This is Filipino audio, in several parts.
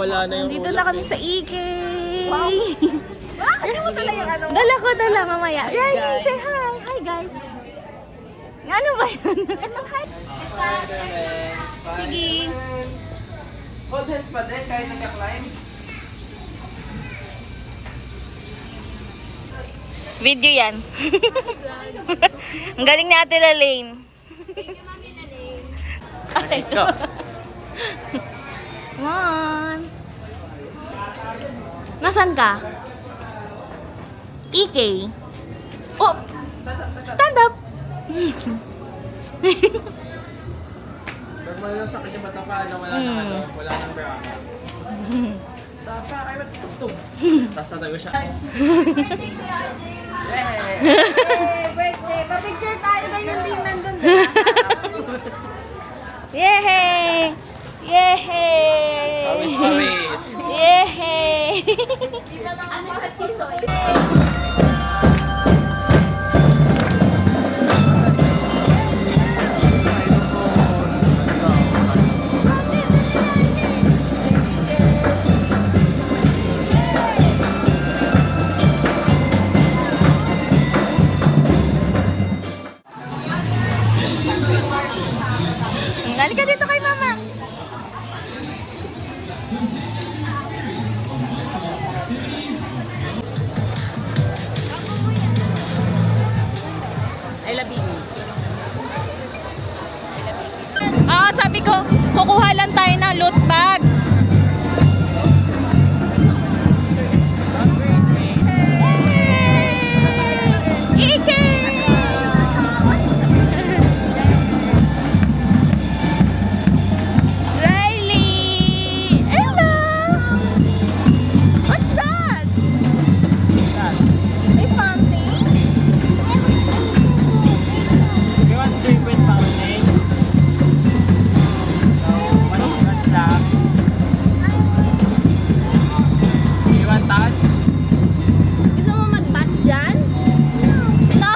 wala na yung Dito na kami sa Ike. Wow. Bakit mo talaga yung ano? Dala mamaya. Riley, say hi. Hi guys. Ano ba yun? Hi. Sige. Hold hands pa din kahit nagka-climb. Video yan. Ang galing ni Ate Lalaine. Thank you, Mami Lalaine. Ay, Go. come on. Nasaan ka? EK. Oh, stand up. Pag malasakit yung mata ka na wala nang ano, wala nang bra. Tapa, ay ba't tugtog? Tapos natago siya. Birthday ko yan. Yay! Hey, birthday. Pa-picture tayo ganyan din nandun. Yehey! Yehey! Pawis. Yehey! Ano siya, tisoy? Halika dito kay Mama. I love you. Sabi ko, kukuha lang tayo ng loot bag. Ike! Riley! Hello! What's that? May fountain? You want to swim with fountain? What's that? You want touch? Gusto mo mag-bat dyan? No!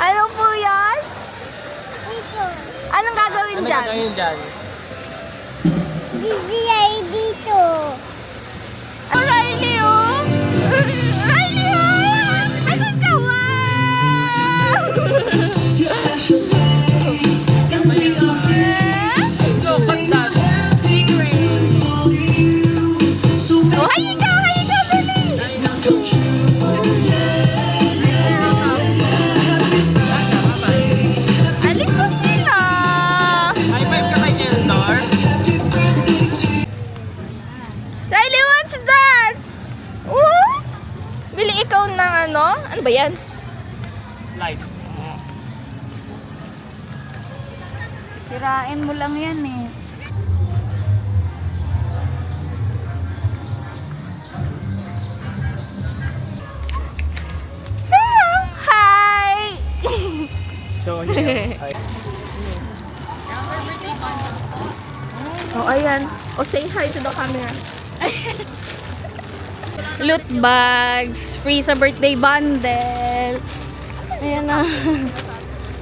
Ano po yan? Anong gagawin Ano dyan? gagawin dyan? dito. Riley, oh! Riley, oh! Asan ka? Go, what's that? Oh, hayi ka, dali! Alis ko sila! High five ka kay Eldor. Riley, what's that? Oh? Bili ikaw ng ano? Ano ba yan? Light. Sirain mo lang yan eh. Hello! Hi! So, here. Oh, ayan. Oh, say hi to the camera. Loot bags. Free sa birthday bundle. Ayan na.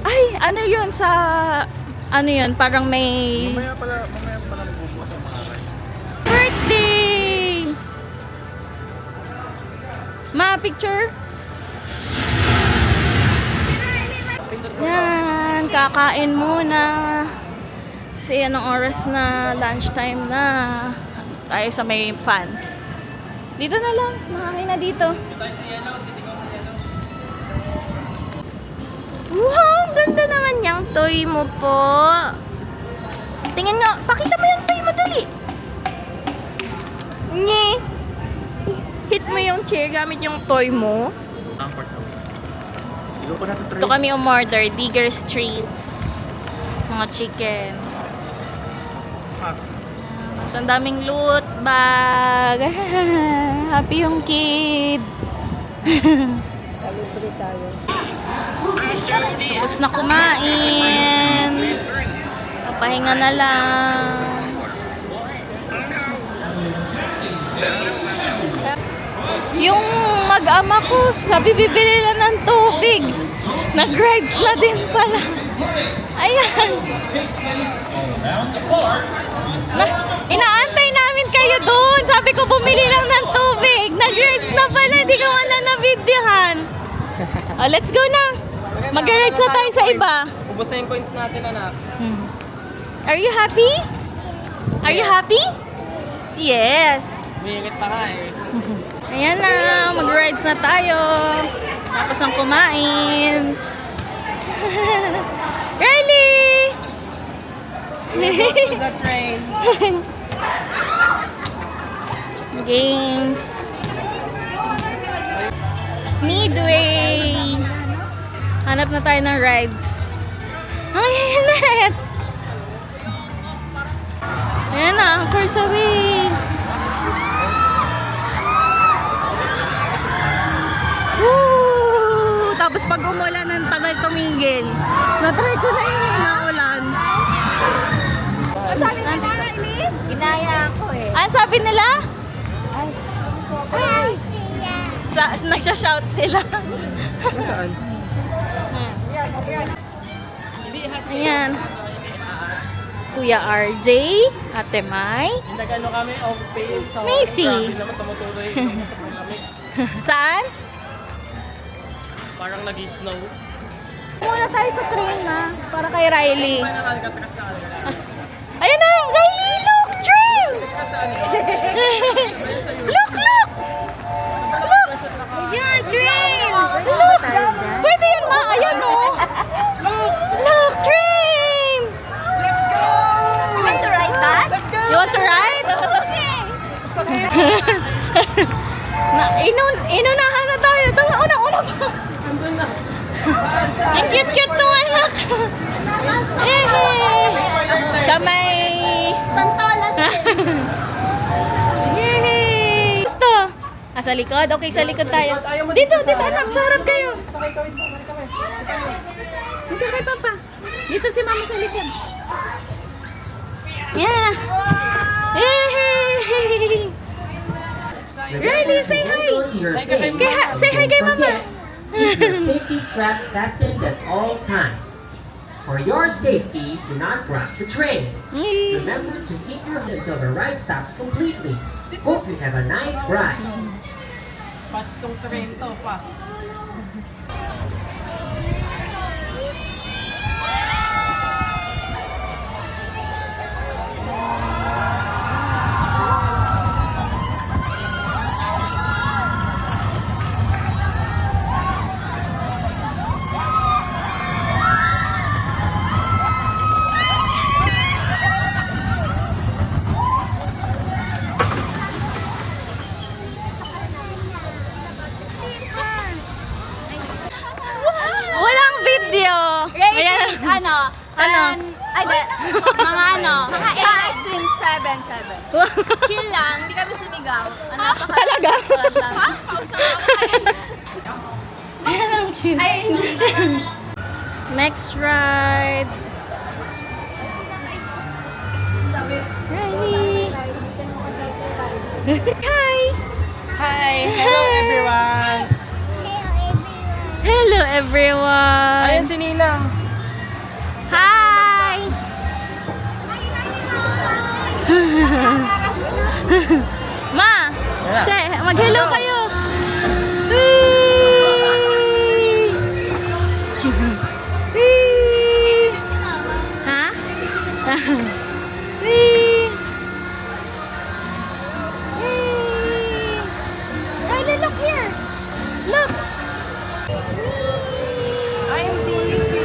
Ay, ano yun sa... Ano yun? Parang may... Mamaya pala magbubukas ang mga kayo. Birthday! Ma, picture? Yan, kakain muna. Kasi anong oras na, lunchtime na. Tayo sa may fan. Dito na lang, makakain na dito. Dito tayo sa yellow, sitting ko sa yellow. Wow, ang ganda naman yung toy mo po. Tingnan nga, pakita mo yung toy mo, dali. Nye. Hit mo yung chair gamit yung toy mo. Ang part out. Ilo ko natin Ito kami umorder, Digger Streets. Mga chicken. Tapos ang daming loot bag. Happy yung kid. Tapos na kumain. Papahinga na lang. Yung mag-ama ko, sabi bibili lang ng tubig. Nag-rides na din pala. Ayan. Inaantay namin kayo doon. Sabi ko bumili lang ng tubig. Nag-rides na pala, hindi ko wala na videohan. Oh, let's go na. Mag-rides na tayo sa iba. Ubus na yung coins natin, anak. Are you happy? Are you happy? Yes. Umiingit pa nga eh. Ayan na, mag-rides na tayo. Tapos ang kumain. Riley! The train. Games. Midway. Hanap na tayo ng rides. Ay, net! Ayan na, ang Corsaway. Woo! Tapos pag umulan, ang tagal tumigil. Na-try ko na yung naulan. Ang sabi nila, Eileen? Ginaya ako eh. Ano sabi nila? Ay, Nagsha-shout sila. Saan? Ayan. Kuya RJ, Ate Mai. Nag-ano kami, off-pay. Macy. Grabe naman tumutuloy. Kami. Saan? Parang nag-snow. Muna tayo sa train na, para kay Riley. May nakalikat sa kanila. Ayun na, Riley, look! Train! Look, look! Look! Ayan, train! Look! Pwede yan, ma. Ayan, oh. Look, train! Let's go! you want to ride that? Let's go! You want to ride? Okay. Inunahan na tayo. Una pa. Andun na. Ang cute-cute nung anak. Yehey! Sa may... Santolan Yehey! Gusto? Sa likod? Okay, sa likod tayo. Dito, anak. Sa harap kayo. Sakay kawin pa. Dito kay Papa. Dito si Mama sa likod. Yeah! Yehey! Riley, say hi! Say hi kay Mama! Keep your safety strap fastened at all times. For your safety, do not block the train. Remember to keep your head until the ride stops completely. Hope you have a nice ride. Fast tong train to, fast. Walang video! Ratings, ano? Ano? Ay, di. Mga ano? Mga sa extreme 7. Chill lang, hindi kami sumigaw. Ano, Talaga? Ha? Ang cute. Ay, hindi naman. Next ride. Riley. Hi. Hi! Hello everyone! Hello everyone. Ayan si Ninang. Hi. Ma, mag-hello kayo. Ha? Riley, look here. Look. I'm busy.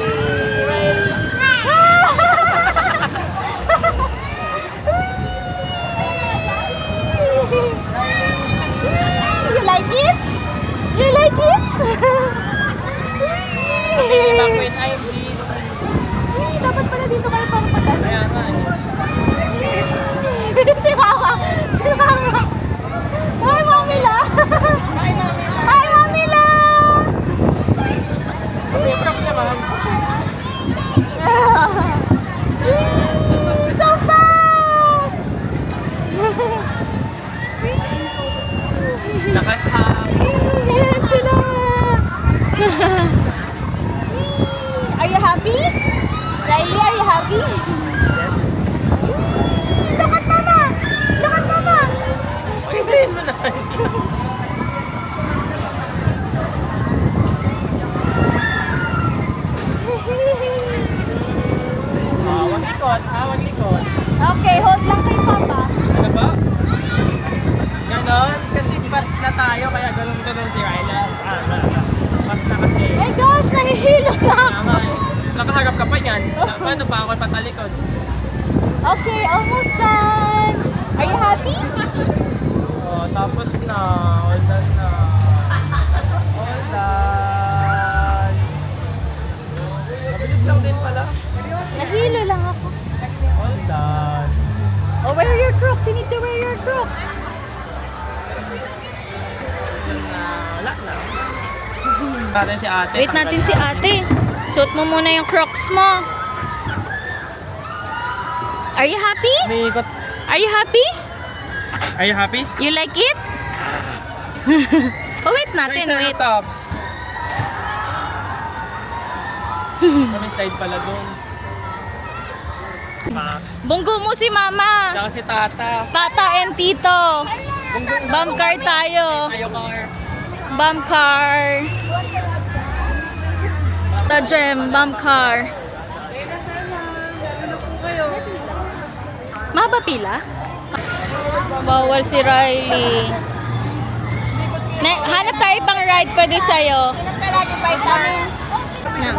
You like it? You like it? Bakit I'm busy? Dapat pala dito kayo para pagano. Kaya nga eh. Si Mama! Si Mama! Hi, Mamila! Hi, Mamila! Kasi props naman. So fast! Lakas hapon. Ayan sila! Are you happy? Riley, are you happy? Mas na kasi. My gosh, nahihilo na ako. Tama eh. Nakaharap ka pa yan. Paano pa ako patalikod? Okay, almost done. Are you happy? Oh, tapos na. All done na. All done. Mabilis lang din pala. Nahilo lang ako. All done. Oh, wear your Crocs. You need to wear your Crocs. Wala na. Natin si ate. Wait natin si ate. Suot mo muna yung Crocs mo. Are you happy? May ikot. Are you happy? Are you happy? You like it? Oh, wait natin. Wait. Triceratops. May slide pala dun. Bunggo mo si mama. Tsaka si tata. Tata and tito. Bump car tayo. Ayaw car. Bump car. The gem, bump car. Mahaba pila? Bawal si Riley. Hanap tayo pang ride pwede sa'yo. Na.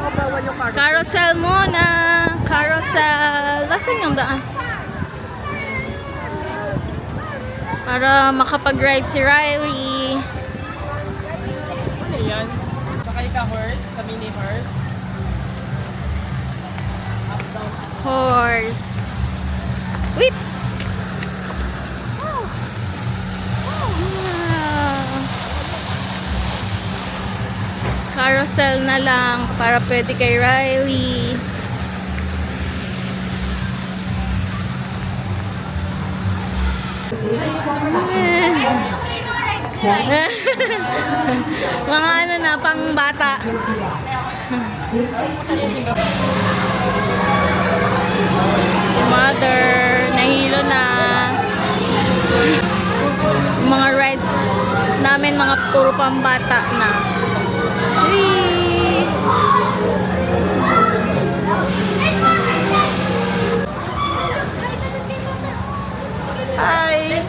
Carousel muna. Carousel. Lasan yung daan? Para makapag-ride si Riley. Ano yan? Sakay ka horse? Sa mini horse? Horse. Wait! Oh. Carousel na lang para pwede kay Riley. Mga ano na, pang bata. Mother, nahilo na. Mga rides namin, mga puro pambata na. Whee! Hi!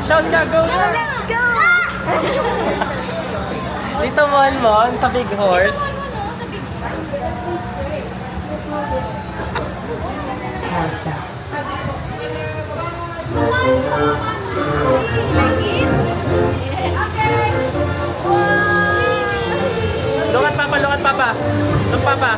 Shout ka, go na! Let's go! Dito Mon sa big horse. Lungat papa, lungat papa. Lungat papa.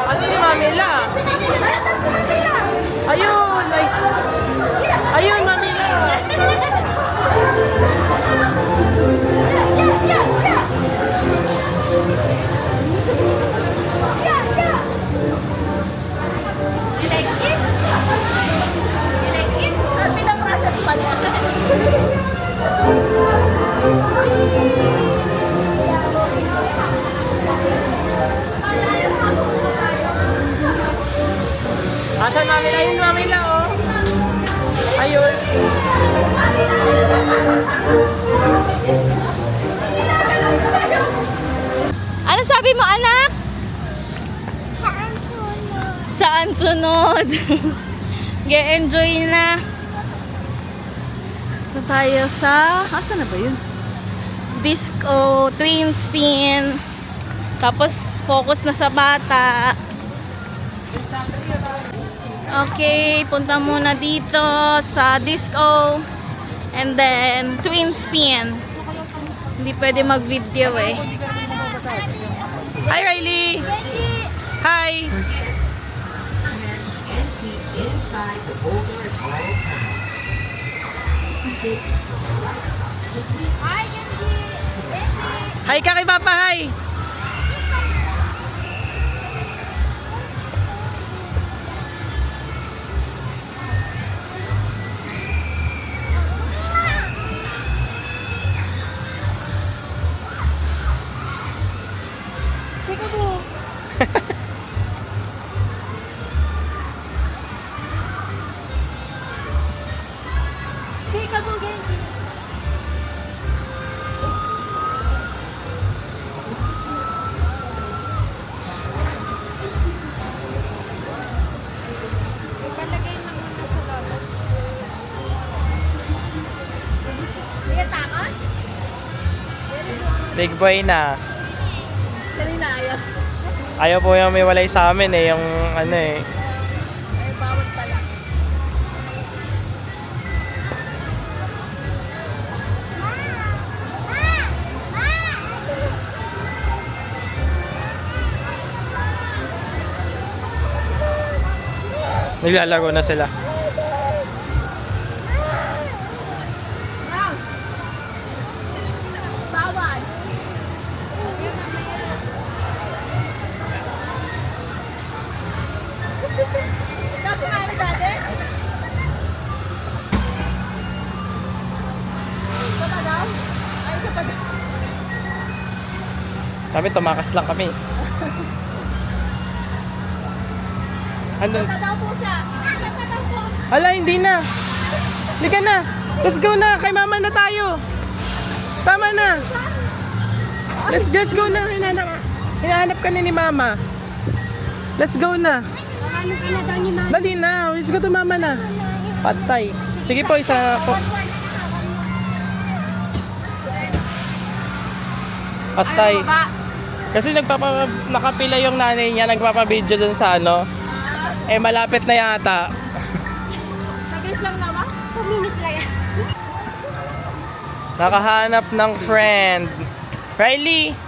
Ano ni Mamila? Ayun! Ayun, Mamila! Pinaprocess pa niya. Asan Mamila? Ayun, Mamila, oh! Ayun! Ano sabi mo, anak? Saan sunod? Ge-enjoy na. Ito tayo sa... Asan na ba yun? Disco, twin spin. Tapos focus na sa bata. Okay, punta muna dito sa disco. And then, twin spin. Hindi pwede mag-video eh. Hi, Riley! Hi! Inside the boulder at all times. Hi ka kay Papa, hi! mong Genji. Palagay mo sa lolo. Hindi ka takot? Big boy na. Kanina ayaw. Ayaw po yung may walay sa amin eh, yung ano eh. Ay, bawal pala. Naglalaro na sila. Bawal. Tapos ano dati? Isa pa daw? Ay, isa pa daw. Sabi, tumakas lang kami. Andun. Isa pa daw po siya. Isa pa daw po. Ala, hindi na. Liga na. Let's go na. Kay mama na tayo. Tama na. Let's go na. Hinahanap ka ni mama. Let's go na. Ano ka na daw ni Mama? Dali na. Let's go to mama na. Patay. Sige po, isa po. Patay. Kasi nakapila yung nanay niya, nagpapabideo dun sa ano. Eh, malapit na yata. Saglit lang naman? 2 minutes lang yan. Nakahanap ng friend. Riley!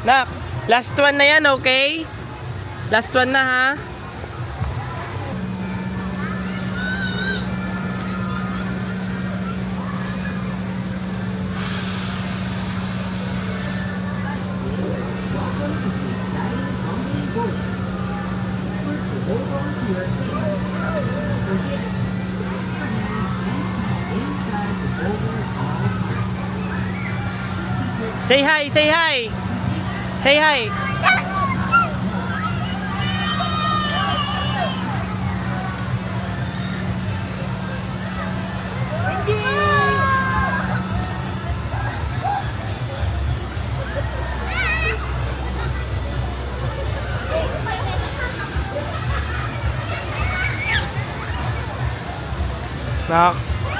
Nak, last one na yan, okay? Last one na, ha? Say hi, say hi. Say hi.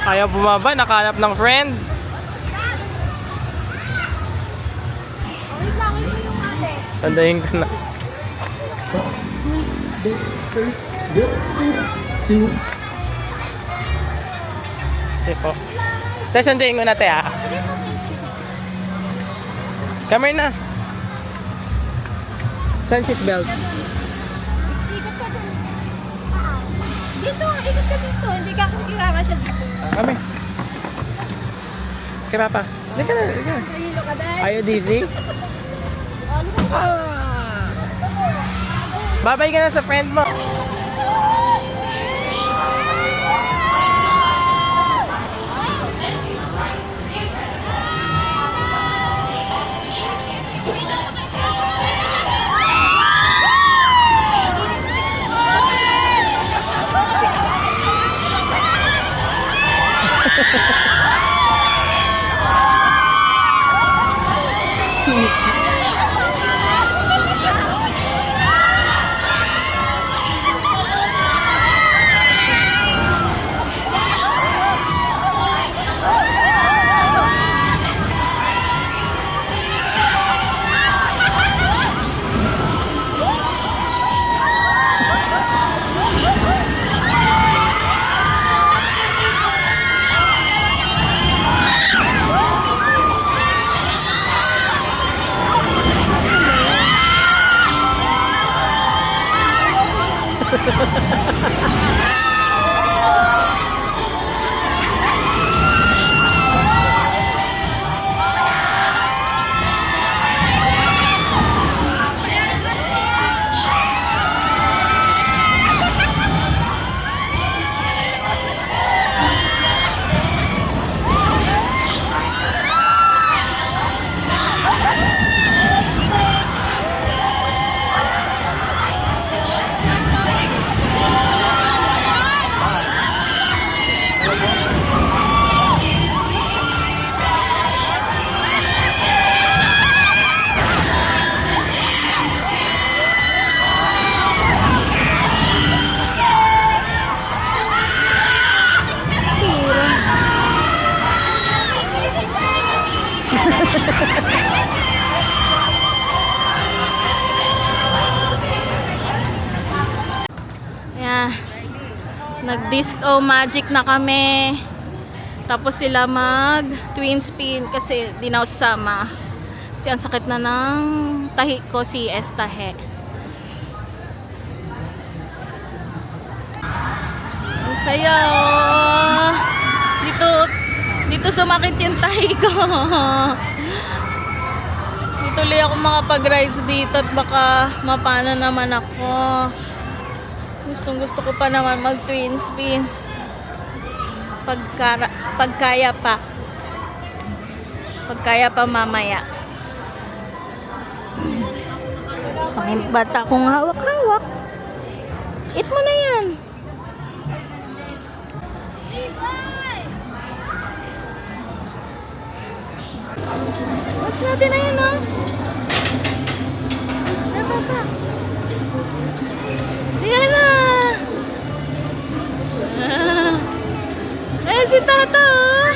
Ayaw bumaba, nakahanap ng friend. Tandahin ko na. Sige po. Tapos sandahin ko na te ha. Come here na. Saan seatbelt? Ikot ka dun. Dito, ikot ka dito. Hindi ka kakakilala siya dito. Kami. Kay Papa. Halika na, halika na. Nahilo ka din. Are you dizzy? Babay ka na sa friend mo. Nag-disco magic na kami. Tapos sila mag twin spin kasi di na ako sasama. Kasi ang sakit na ng tahi ko, si Estahe. Ang saya oh. Dito sumakit yung tahi ko. Di tuloy ako makapag-rides dito at baka mapana naman ako. Gusto ko pa naman mag twin spin. Pagkaya pa. Pagkaya pa mamaya. Pangit bata kong hawak-hawak. Eat mo na yan. Watch natin na yan, oh. Napasa. Ayan na. Eh, si Tata, oh.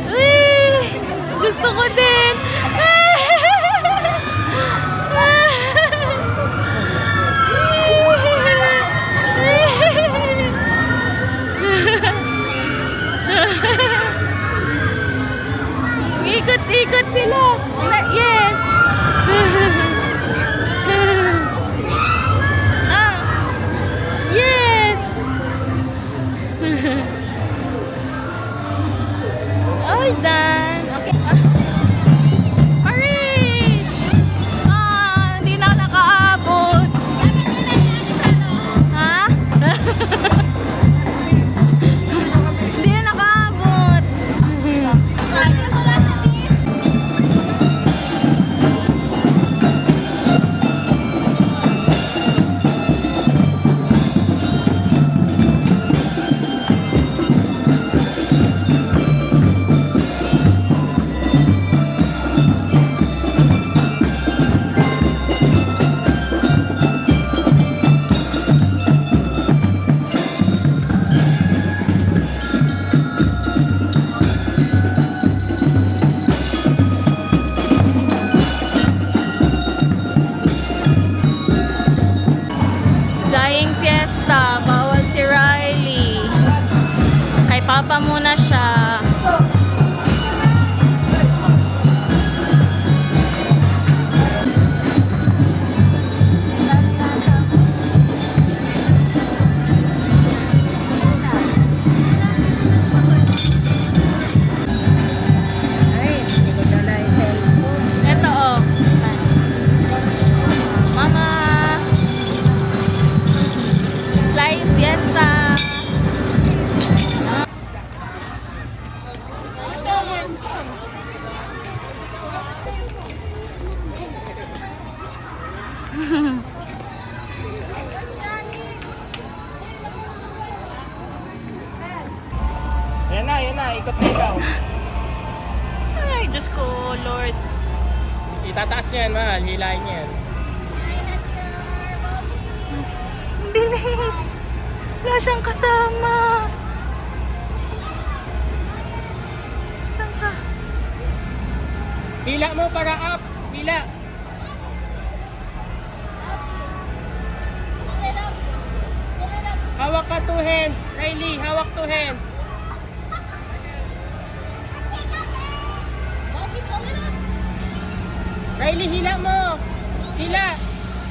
Uy, gusto ko din. Ikot-ikot sila. Yes. Yes. All done. Okay. Marie! Hindi na nakaabot. Ha? Hindi na nakaabot. Flying Fiesta, bawal si Riley. Kay Papa muna siya. Ito oh. Mama. Flying Fiesta. Yan na, ikot na ikaw. Ay, Diyos ko, Lord. Itataas niya yan, mahal. Hilahin niya yan. Bilis. Wala siyang kasama. Saan siya? Hila mo para up. Hila. Hawak ka 2 hands. Riley, hawak 2 hands. Riley, hila mo. Hila.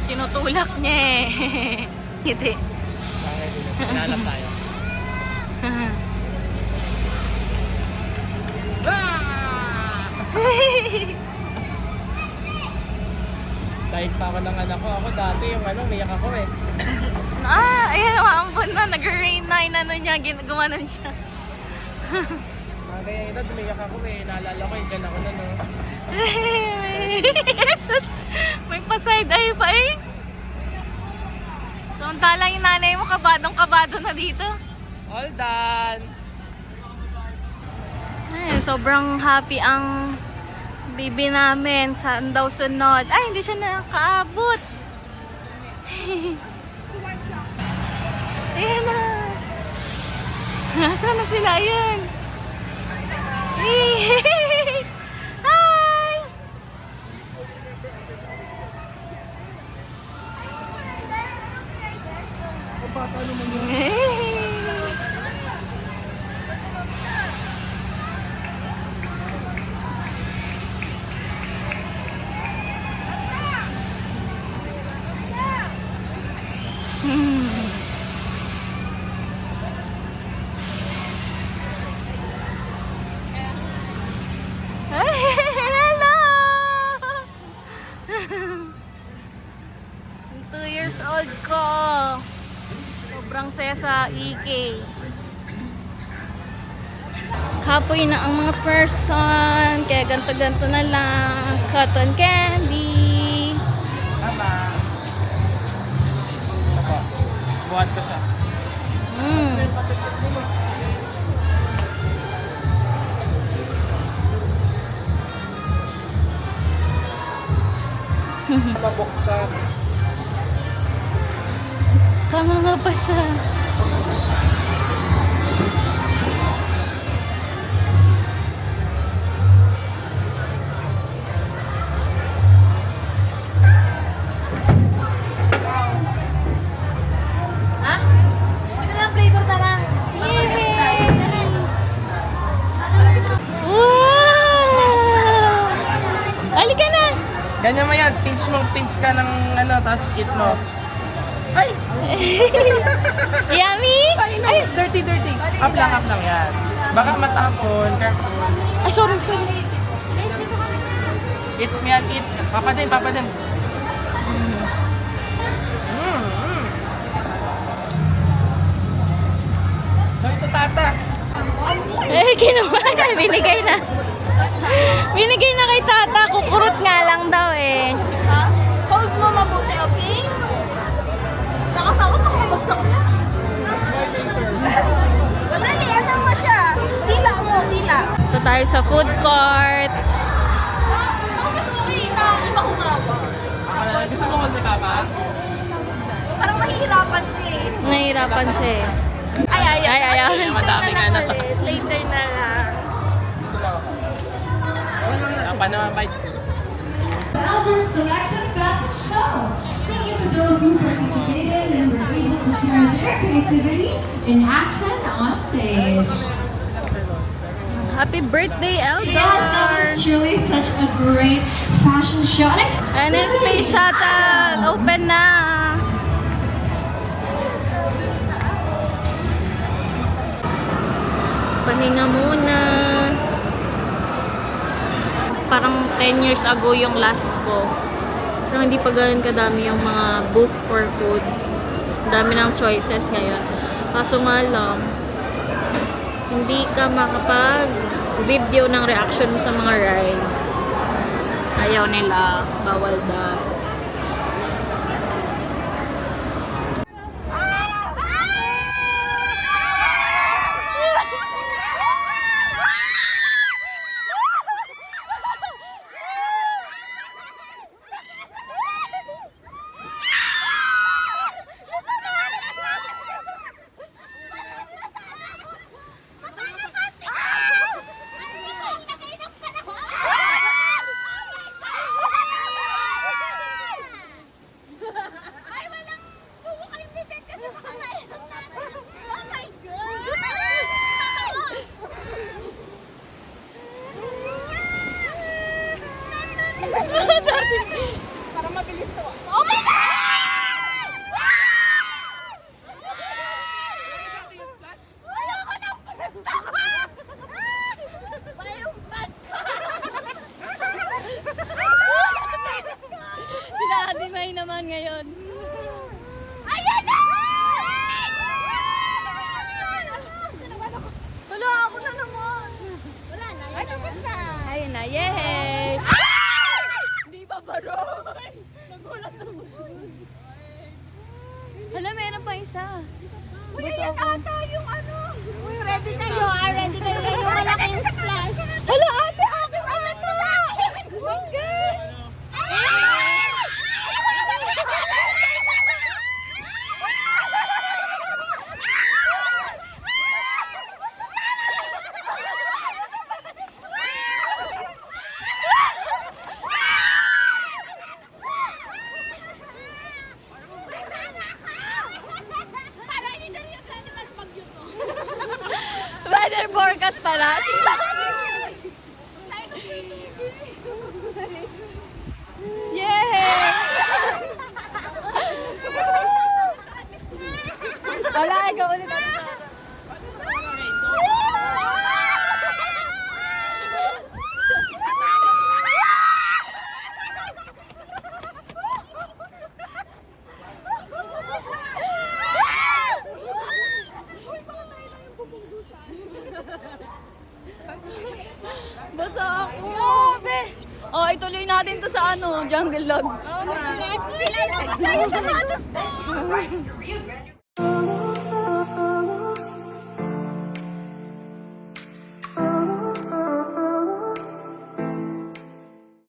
Tinutulak niya eh. Hindi. Hinahanap tayo. Dahil pa ako ng anak ko. Ako dati yung umiyak ako eh. Ayan, maambon na. Nag-rain na. Inano niya, gumanon siya. Kaya ito, umiyak ako eh. Naalala ko yung dyan ako na no. May pa-side eye pa eh. So, ang talang yung nanay mo, kabadong-kabado na dito. All done. Ay, sobrang happy ang baby namin. Saan daw sunod? Ay, hindi siya nakaabot. Ayan na. Nasaan na sila? Ayan. Hi! bata naman yun. Ay, hello! 2 years old ko. Sobrang saya sa EK. Kapoy na ang mga person, kaya ganto-ganto na lang. Cotton candy. Tama. Ako. Buhat ko siya. Mabuksan. Tama nga pa siya. Ha? Ito lang flavor na lang. Wow! Halika na! Ganyan mo yan. Pinch ka ng ano, tapos eat mo. Ay! Yummy! Ay, dirty. Up lang yan. Baka matapon, careful. Ay, sorry. Eat mo yan, eat. Papa din. So, ito tata. Eh, kinuha na. Binigay na. Binigay na kay tata. Kukurot nga lang daw eh. Ha? Hold mo mabuti, okay? Nakatakot ako mabagsak na. Madali, ano mo siya? Tila mo, tila. Ito tayo sa food court. Ako mas makikita, iba kumawa. Gusto mo kung papa? Parang mahihirapan siya eh. Nahihirapan siya eh. Ay. Madami nga na to. Later na lang. Papa naman, bye. Alger's Collection Fashion Show. Thank you to those who participated and were able to share their creativity in action on stage. Happy birthday, Eldor! Yes, that was truly such a great fashion show. And it's Space Shuttle! Open na! Pahinga muna. Parang 10 years ago yung last ko. Pero hindi pa ganun kadami yung mga booth for food. Dami ng choices ngayon. Kaso nga lang, hindi ka makapag-video ng reaction mo sa mga rides. Ayaw nila. Bawal daw. Para mabilis to. Oh my God! Ayoko ng pasta ko! Bayong bad ka! Sila Ate May naman ngayon. Ayan na! Wala, ako na naman. Wala na, yun na. Basta. Ayun na, yay! Hindi pa baroy. Nagulat naman. Hala, meron pa isa. Uy, ayan ata yung ano. Uy, ready kayo ah. Ready kayo. Yung malaking splash. Hala, ate, akin ano to? Oh my gosh! weather forecast pala. Yay! Wala, ikaw ulit. Basa ako. Oh, ituloy natin to sa ano, jungle log. Ilan ang sapatos ko?